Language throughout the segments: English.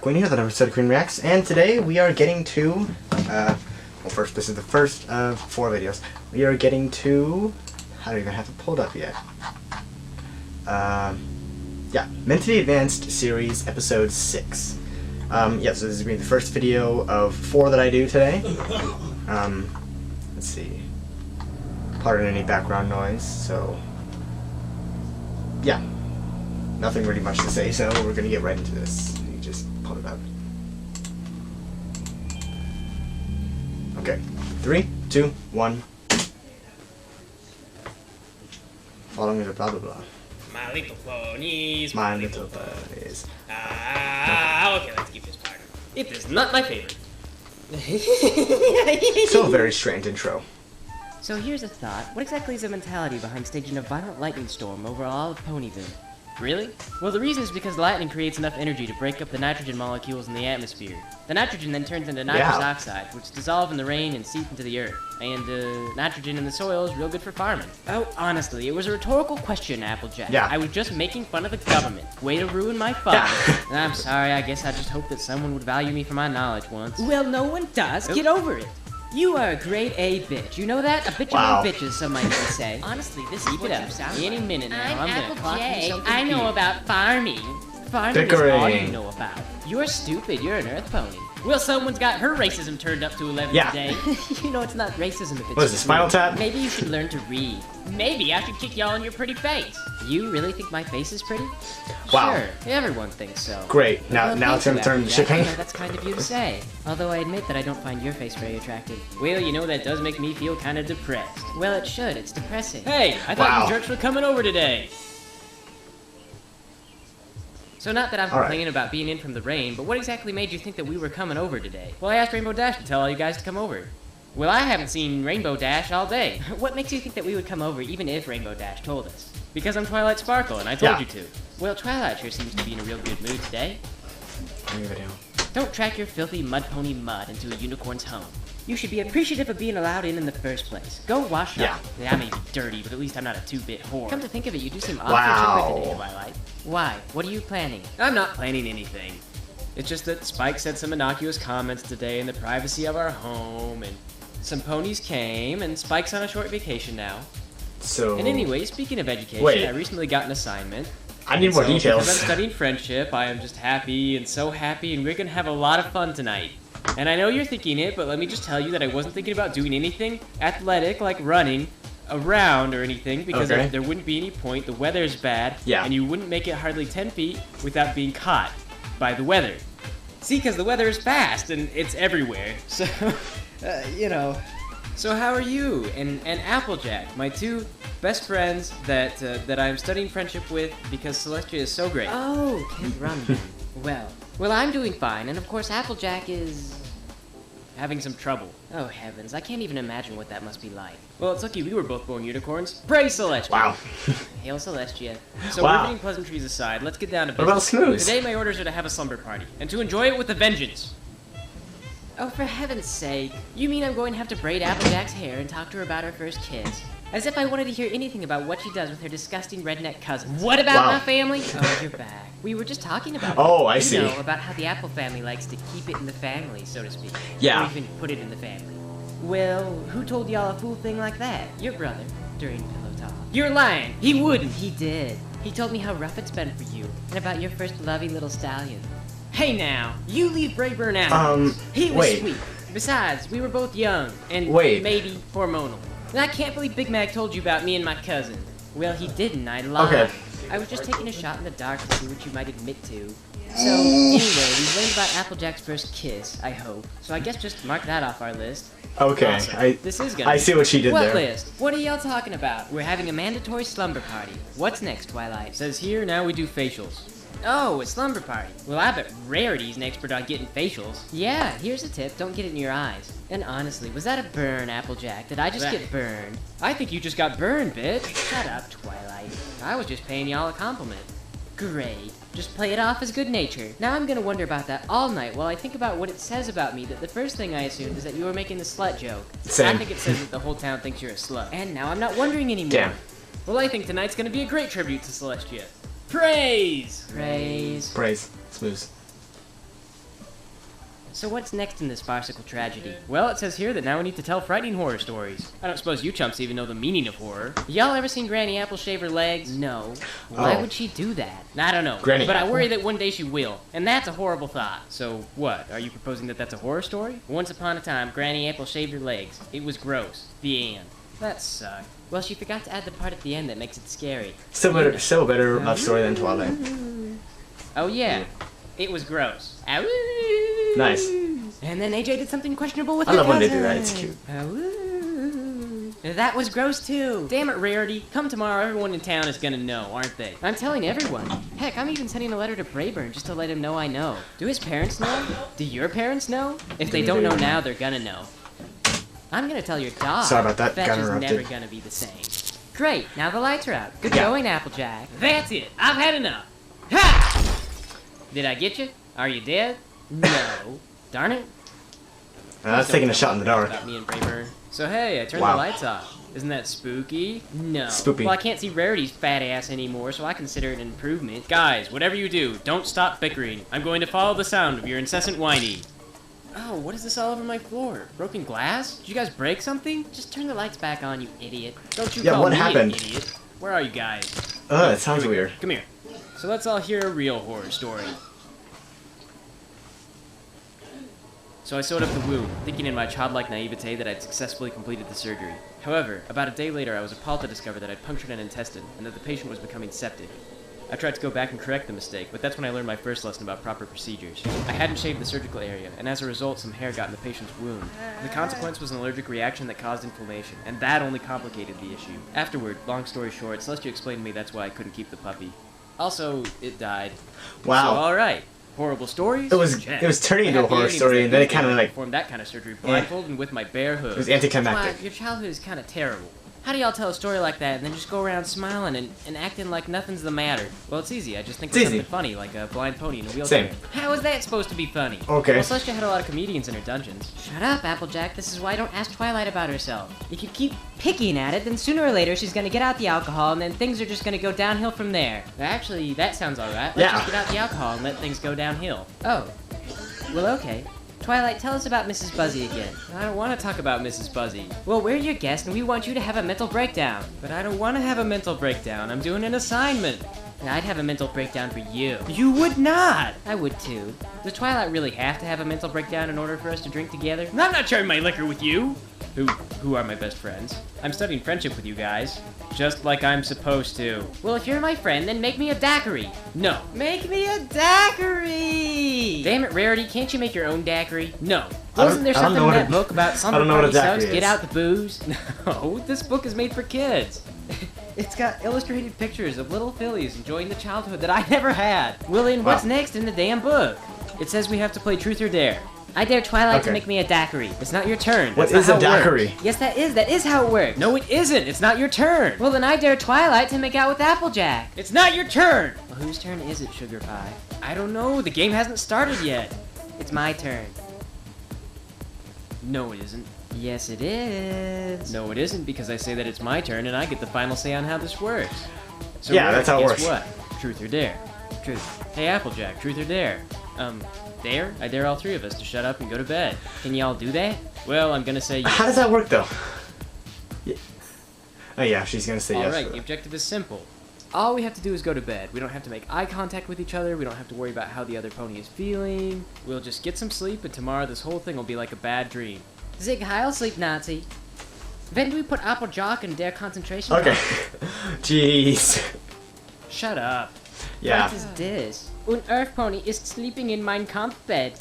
back with another episode of Queen Reacts, and today we are getting to, well first, this is the first of 4 videos. We are getting to, I don't even have it pulled up yet. Yeah, Mentally Advanced Series Episode 6. So this is going to be the first video of 4 that I do today. Let's see. Pardon any background noise, so, yeah. Nothing really much to say, so we're going to get right into this. You just pull it up. Okay. 3, 2, 1. Following the blah blah blah. My little ponies. My little ponies. Okay, let's keep this part. It is not my favorite. So very strange intro. So here's a thought. What exactly is the mentality behind staging a violent lightning storm over all of Ponyville? Really? Well, the reason is because lightning creates enough energy to break up the nitrogen molecules in the atmosphere. The nitrogen then turns into nitrous oxide, which dissolve in the rain and seep into the earth. And, nitrogen in the soil is real good for farming. Oh, honestly, it was a rhetorical question, Applejack. Yeah. I was just making fun of the government. Way to ruin my fun. I'm sorry, I guess I just hoped that someone would value me for my knowledge once. Well, no one does. Get over it. You are a grade A bitch. You know that? A bitch among bitches, some might even say. Honestly, this is what you sound like. Any minute now, I'm gonna clock you something. I know about farming. Farming is all you know about. You're stupid. You're an earth pony. Well, someone's got her racism turned up to 11 today. You know it's not racism if it's What is this, Spinal Tap? Maybe you should learn to read. Maybe I should kick y'all in your pretty face. You really think my face is pretty? Wow. Sure, everyone thinks so. Great. Now it's gonna turn to shipping. That's kind of you to say. Although I admit that I don't find your face very attractive. Well, you know, that does make me feel kind of depressed. Well, it should. It's depressing. Hey, I thought you jerks were coming over today. So not that I'm complaining about being in from the rain, but what exactly made you think that we were coming over today? Well, I asked Rainbow Dash to tell all you guys to come over. Well, I haven't seen Rainbow Dash all day. What makes you think that we would come over even if Rainbow Dash told us? Because I'm Twilight Sparkle, and I told you to. Well, Twilight sure seems to be in a real good mood today. Don't track your filthy mud pony mud into a unicorn's home. You should be appreciative of being allowed in the first place. Go wash up. Yeah, I may be dirty, but at least I'm not a 2-bit whore. Come to think of it, you do seem awfully today, Twilight. Why? What are you planning? I'm not planning anything. It's just that Spike said some innocuous comments today in the privacy of our home, and some ponies came, and Spike's on a short vacation now. So... And anyway, speaking of education, I recently got an assignment. I need more details. Because I'm studying friendship, I am just happy, and so happy, and we're gonna have a lot of fun tonight. And I know you're thinking it, but let me just tell you that I wasn't thinking about doing anything athletic, like running around or anything, because there wouldn't be any point. The weather's bad, and you wouldn't make it hardly 10 feet without being caught by the weather. See, because the weather is fast, and it's everywhere, so, you know. So how are you and Applejack, my 2 best friends that I'm studying friendship with because Celestia is so great? Oh, can't run then. Well, I'm doing fine, and of course Applejack is... having some trouble. Oh heavens, I can't even imagine what that must be like. Well, it's lucky we were both born unicorns. Praise Celestia! Wow. Hail Celestia. So riveting pleasantries aside, let's get down to business. What about Smooth? Today my orders are to have a slumber party, and to enjoy it with a vengeance. Oh, for heaven's sake. You mean I'm going to have to braid Applejack's hair and talk to her about her first kiss? As if I wanted to hear anything about what she does with her disgusting redneck cousins. What about my family? Oh, you're back. We were just talking about I see. You know, about how the Apple family likes to keep it in the family, so to speak. Yeah. Or even put it in the family. Well, who told y'all a fool thing like that? Your brother, during pillow talk. You're lying. He wouldn't. He did. He told me how rough it's been for you, and about your first lovey little stallion. Hey now, you leave Brayburn out. He was sweet. Besides, we were both young, and maybe hormonal. And I can't believe Big Mac told you about me and my cousin. Well, he didn't. I lied. I was just taking a shot in the dark to see what you might admit to. So, anyway, we've learned about Applejack's first kiss, I hope. So I guess just mark that off our list. Okay, awesome. This is gonna I see what she did there. What list? What are y'all talking about? We're having a mandatory slumber party. What's next, Twilight? Says here, now we do facials. Oh, a slumber party. Well, I bet Rarity's an expert on getting facials. Yeah, here's a tip. Don't get it in your eyes. And honestly, was that a burn, Applejack? Did I just get burned? I think you just got burned, bitch. Shut up, Twilight. I was just paying y'all a compliment. Great. Just play it off as good nature. Now I'm gonna wonder about that all night while I think about what it says about me that the first thing I assumed is that you were making the slut joke. Same. I think it says that the whole town thinks you're a slut. And now I'm not wondering anymore. Damn. Well, I think tonight's gonna be a great tribute to Celestia. Praise! Praise. Praise. Smooth. So what's next in this farcical tragedy? Well, it says here that now we need to tell frightening horror stories. I don't suppose you chumps even know the meaning of horror. Y'all ever seen Granny Apple shave her legs? No. Why Oh. would she do that? I don't know, Granny but I Apple. worry that one day she will, and that's a horrible thought. So what? Are you proposing that that's a horror story? Once upon a time, Granny Apple shaved her legs. It was gross. The end. That sucked. Well, she forgot to add the part at the end that makes it scary. Still better love story than Twilight. Oh yeah, it was gross. Ow. Nice. And then AJ did something questionable with I her love when they do cousin. that. It's cute. Ow. That was gross too. Damn it, Rarity. Come tomorrow, everyone in town is gonna know, aren't they? I'm telling everyone. Heck, I'm even sending a letter to Brayburn just to let him know I know. Do his parents know? Do your parents know? If they don't know now, they're gonna know. I'm gonna tell your dog. Sorry about that, Fetch got is interrupted. never gonna be the same. Great, now the lights are out. Good Yeah. going, Applejack. That's it. I've had enough. Ha! Did I get you? Are you dead? No. Darn it. That's taking a shot in the dark. About me and Brayburn. So hey, I turned Wow. the lights off. Isn't that spooky? No. Spoopy. Well, I can't see Rarity's fat ass anymore, so I consider it an improvement. Guys, whatever you do, don't stop bickering. I'm going to follow the sound of your incessant whining. Oh, what is this all over my floor? Broken glass? Did you guys break something? Just turn the lights back on, you idiot. Don't you Yeah, call what me happened? an idiot. Where are you guys? Ugh, it sounds weird. Come here. So let's all hear a real horror story. So I sewed up the wound, thinking in my childlike naivete that I'd successfully completed the surgery. However, about a day later I was appalled to discover that I'd punctured an intestine and that the patient was becoming septic. I tried to go back and correct the mistake, but that's when I learned my first lesson about proper procedures. I hadn't shaved the surgical area, and as a result some hair got in the patient's wound. The consequence was an allergic reaction that caused inflammation, and that only complicated the issue. Afterward, long story short, Celestia explained to me that's why I couldn't keep the puppy. Also, it died. Wow. So, alright. Horrible stories? It was turning into a horror story, and then it kind of like performed that kind of surgery blindfolded and with my bare hooves. it was Wow, anticlimactic. your childhood is kind of terrible. How do y'all tell a story like that and then just go around smiling and acting like nothing's the matter? Well, it's easy. I just think It's of easy. something funny, like a blind pony in a wheelchair. Same. How is that supposed to be funny? Okay. Well, Celestia had a lot of comedians in her dungeons. Shut up, Applejack. This is why I don't ask Twilight about herself. If you keep picking at it, then sooner or later she's gonna get out the alcohol and then things are just gonna go downhill from there. Actually, that sounds alright. Let's Yeah. just get out the alcohol and let things go downhill. Oh. Well, okay. Twilight, tell us about Mrs. Buzzy again. I don't want to talk about Mrs. Buzzy. Well, we're your guest and we want you to have a mental breakdown. But I don't want to have a mental breakdown. I'm doing an assignment. And I'd have a mental breakdown for you. You would not! I would too. Does Twilight really have to have a mental breakdown in order for us to drink together? I'm not sharing my liquor with you! Who are my best friends? I'm studying friendship with you guys. Just like I'm supposed to. Well, if you're my friend, then make me a daiquiri. No. Make me a daiquiri! Damn it, Rarity, can't you make your own daiquiri? No. Wasn't there I don't something know in what that a- book about I summer don't know what a party subs daiquiri get is. out the booze? No, this book is made for kids. It's got illustrated pictures of little fillies enjoying the childhood that I never had. Well, then what's Wow. next in the damn book? It says we have to play Truth or Dare. I dare Twilight to Okay. make me a daiquiri. It's not your turn. What That's is not a how it works. daiquiri? Yes, that is how it works. No, it isn't. It's not your turn. Well, then I dare Twilight to make out with Applejack. It's not your turn. Well, whose turn is it, Sugar Pie? I don't know. The game hasn't started yet. It's my turn. No, it isn't. Yes, it is. No, it isn't because I say that it's my turn and I get the final say on how this works. So Yeah, Rarity, that's how it guess works. What? Truth or dare? Truth. Hey, Applejack, truth or dare? Dare? I dare all three of us to shut up and go to bed. Can y'all do that? Well, I'm gonna say yes. How does that work though? Yeah. Oh yeah, she's gonna say yes. Alright, for the that. objective is simple. All we have to do is go to bed. We don't have to make eye contact with each other. We don't have to worry about how the other pony is feeling. We'll just get some sleep, and tomorrow this whole thing will be like a bad dream. Zig Heil, sleep Nazi. When do we put Applejack in their concentration Okay. camp? Jeez. Shut up. Yeah. What is this? An Earth pony is sleeping in Mein Kampf bed.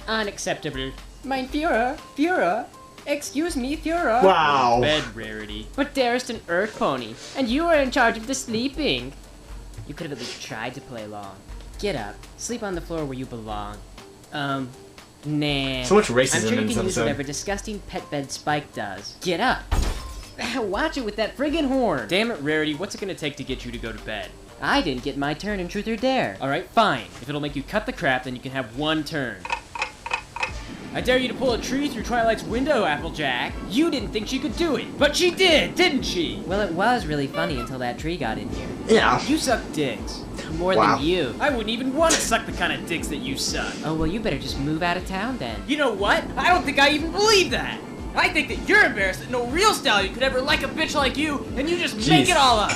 Unacceptable. Mein Führer. Excuse me, Führer. Wow. Bed Rarity. But there's an Earth pony, and you are in charge of the sleeping. You could have at least tried to play along. Get up. Sleep on the floor where you belong. Nah. So much I'm racism sure you in can this use episode. whatever disgusting pet bed Spike does. Get up. Watch it with that friggin' horn. Damn it, Rarity, what's it gonna take to get you to go to bed? I didn't get my turn in Truth or Dare. Alright, fine. If it'll make you cut the crap, then you can have one turn. I dare you to pull a tree through Twilight's window, Applejack. You didn't think she could do it, but she did, didn't she? Well, it was really funny until that tree got in here. Yeah. You suck dicks. More Wow. than you. I wouldn't even want to suck the kind of dicks that you suck. Oh, well, you better just move out of town then. You know what? I don't think I even believe that. I think that you're embarrassed that no real stallion could ever like a bitch like you, and you just make Jeez. it all up.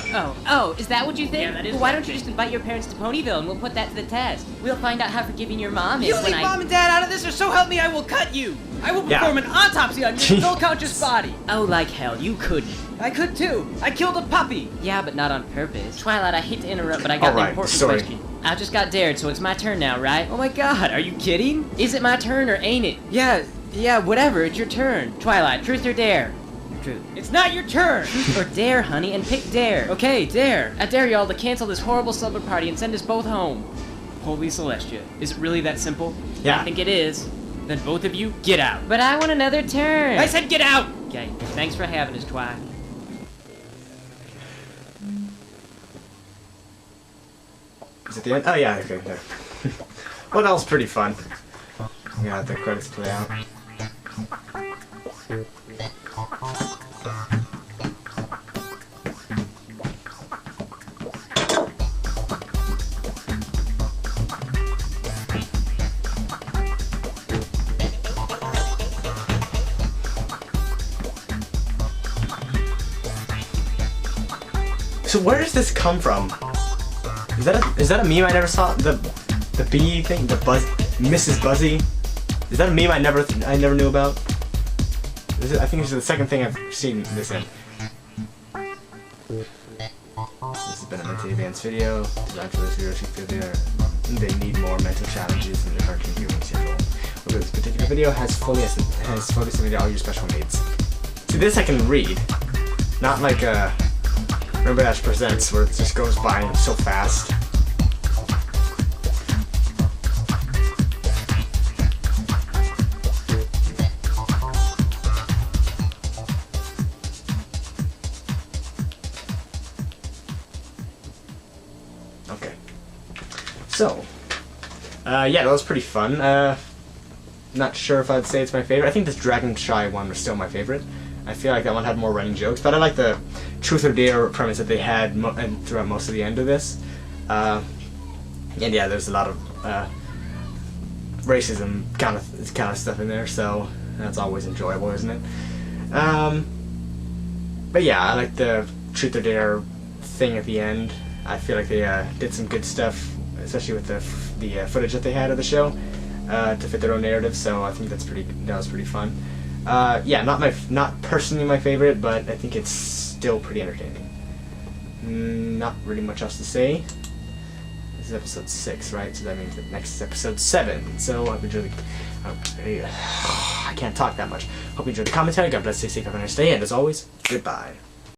Oh, is that what you think? Yeah, that is Well, why what don't you just invite your parents to Ponyville and we'll put that to the test. We'll find out how forgiving your mom is You when leave mom and dad out of this, or so help me, I will cut you. I will Yeah. perform an autopsy on your Jeez. still conscious body. Oh, like hell, you couldn't. I could too. I killed a puppy. Yeah, but not on purpose. Twilight, I hate to interrupt, but I got All an right, important sorry. question. I just got dared, so it's my turn now, right? Oh my god, are you kidding? Is it my turn or ain't it? Yeah, whatever, it's your turn. Twilight, truth or dare? Truth. It's not your turn. Or dare, honey, and pick dare. Okay, dare. I dare y'all to cancel this horrible slumber party and send us both home. Holy Celestia, is it really that simple? Yeah. I think it is. Then both of you, get out. But I want another turn. I said get out! Okay, thanks for having us, Twi. Is it the end? Oh yeah, okay, there. Well, that was pretty fun. Yeah, the credits play out. So where does this come from? Is that a meme I never saw? The bee thing, the Buzz, Mrs. Buzzy. Is that a meme I never knew about? I think this is the second thing I've seen this in. This has been a mentally advanced video designed for this video. They need more mental challenges in their cartoon viewing schedule. Okay, this particular video has focused on all your special needs. See, this I can read, not like Rainbow Dash Presents, where it just goes by so fast. Okay. So, yeah, that was pretty fun. Not sure if I'd say it's my favorite. I think this Dragon Shy one was still my favorite. I feel like that one had more running jokes, but I like the truth or dare premise that they had throughout most of the end of this. And yeah, there's a lot of racism kind of stuff in there, so that's always enjoyable, isn't it? But yeah, I like the truth or dare thing at the end. I feel like they did some good stuff, especially with the footage that they had of the show to fit their own narrative. So I think that was pretty fun. Yeah, not personally my favorite, but I think it's still pretty entertaining. Not really much else to say. This is episode 6, right? So that means the next is episode 7. So I hope you enjoy I can't talk that much. Hope you enjoyed the commentary. God bless, stay safe, have a nice day, and as always, goodbye.